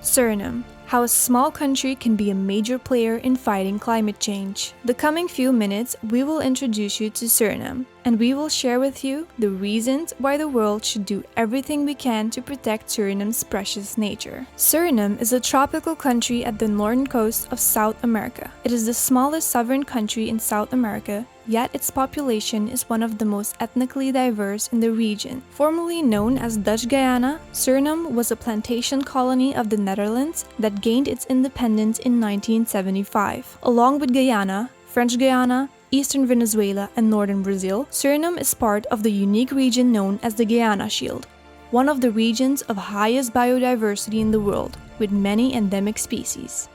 Suriname. How a small country can be a major player in fighting climate change. The coming few minutes, we will introduce you to Suriname, and we will share with you the reasons why the world should do everything we can to protect Suriname's precious nature. Suriname is a tropical country at the northern coast of South America. It is the smallest sovereign country in South America, yet its population is one of the most ethnically diverse in the region. Formerly known as Dutch Guyana, Suriname was a plantation colony of the Netherlands that gained its independence in 1975. Along with Guyana, French Guiana, Eastern Venezuela, and northern Brazil, Suriname is part of the unique region known as the Guyana Shield, one of the regions of highest biodiversity in the world, with many endemic species.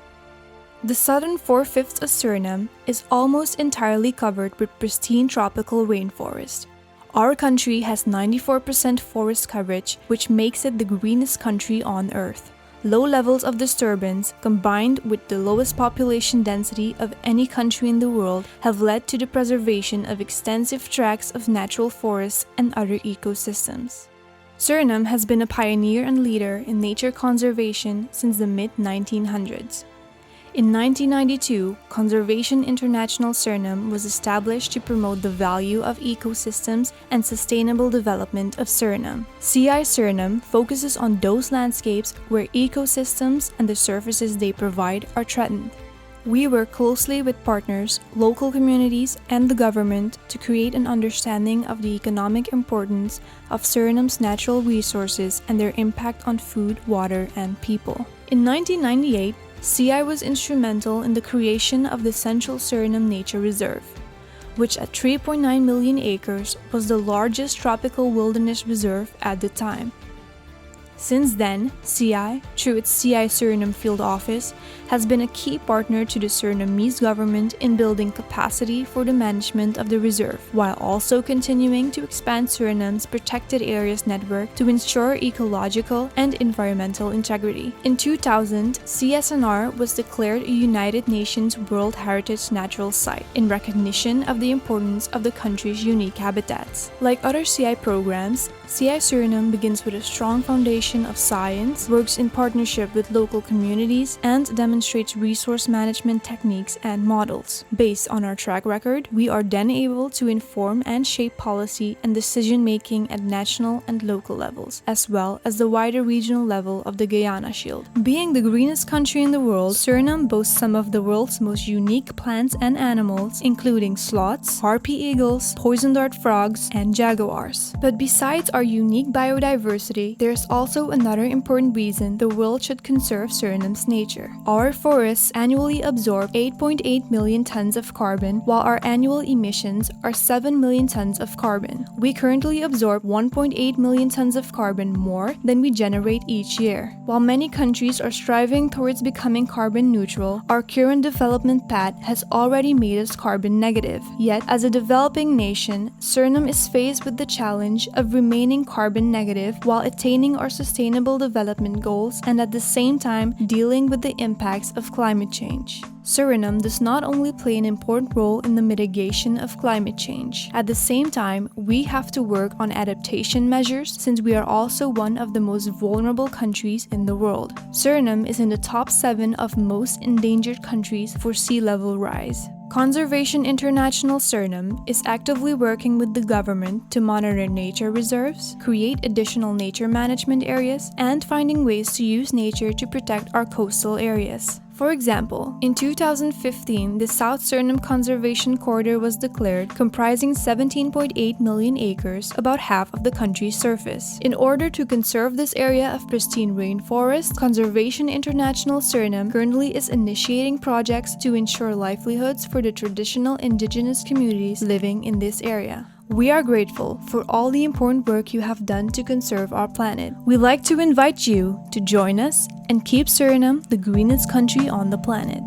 The southern 4/5 of Suriname is almost entirely covered with pristine tropical rainforest. Our country has 94% forest coverage, which makes it the greenest country on Earth. Low levels of disturbance, combined with the lowest population density of any country in the world, have led to the preservation of extensive tracts of natural forests and other ecosystems. Suriname has been a pioneer and leader in nature conservation since the mid-1900s. In 1992, Conservation International Suriname was established to promote the value of ecosystems and sustainable development of Suriname. CI Suriname focuses on those landscapes where ecosystems and the services they provide are threatened. We work closely with partners, local communities, and the government to create an understanding of the economic importance of Suriname's natural resources and their impact on food, water, and people. In 1998, CI was instrumental in the creation of the Central Suriname Nature Reserve, which at 3.9 million acres was the largest tropical wilderness reserve at the time. Since then, CI, through its CI Suriname Field Office, has been a key partner to the Surinamese government in building capacity for the management of the reserve, while also continuing to expand Suriname's protected areas network to ensure ecological and environmental integrity. In 2000, CSNR was declared a United Nations World Heritage Natural Site in recognition of the importance of the country's unique habitats. Like other CI programs, CI Suriname begins with a strong foundation of science, works in partnership with local communities, and demonstrates resource management techniques and models. Based on our track record, we are then able to inform and shape policy and decision-making at national and local levels, as well as the wider regional level of the Guyana Shield. Being the greenest country in the world, Suriname boasts some of the world's most unique plants and animals, including sloths, harpy eagles, poison dart frogs, and jaguars. But besides our unique biodiversity, there's also another important reason the world should conserve Suriname's nature. Our forests annually absorb 8.8 million tons of carbon, while our annual emissions are 7 million tons of carbon. We currently absorb 1.8 million tons of carbon more than we generate each year. While many countries are striving towards becoming carbon neutral, our current development path has already made us carbon negative. Yet, as a developing nation, Suriname is faced with the challenge of remaining carbon negative while attaining our sustainable development goals and at the same time dealing with the impacts of climate change. Suriname does not only play an important role in the mitigation of climate change. At the same time, we have to work on adaptation measures since we are also one of the most vulnerable countries in the world. Suriname is in the top 7 of most endangered countries for sea level rise. Conservation International Suriname is actively working with the government to monitor nature reserves, create additional nature management areas, and finding ways to use nature to protect our coastal areas. For example, in 2015, the South Suriname Conservation Corridor was declared, comprising 17.8 million acres, about half of the country's surface. In order to conserve this area of pristine rainforest, Conservation International Suriname currently is initiating projects to ensure livelihoods for the traditional indigenous communities living in this area. We are grateful for all the important work you have done to conserve our planet. We'd like to invite you to join us and keep Suriname the greenest country on the planet.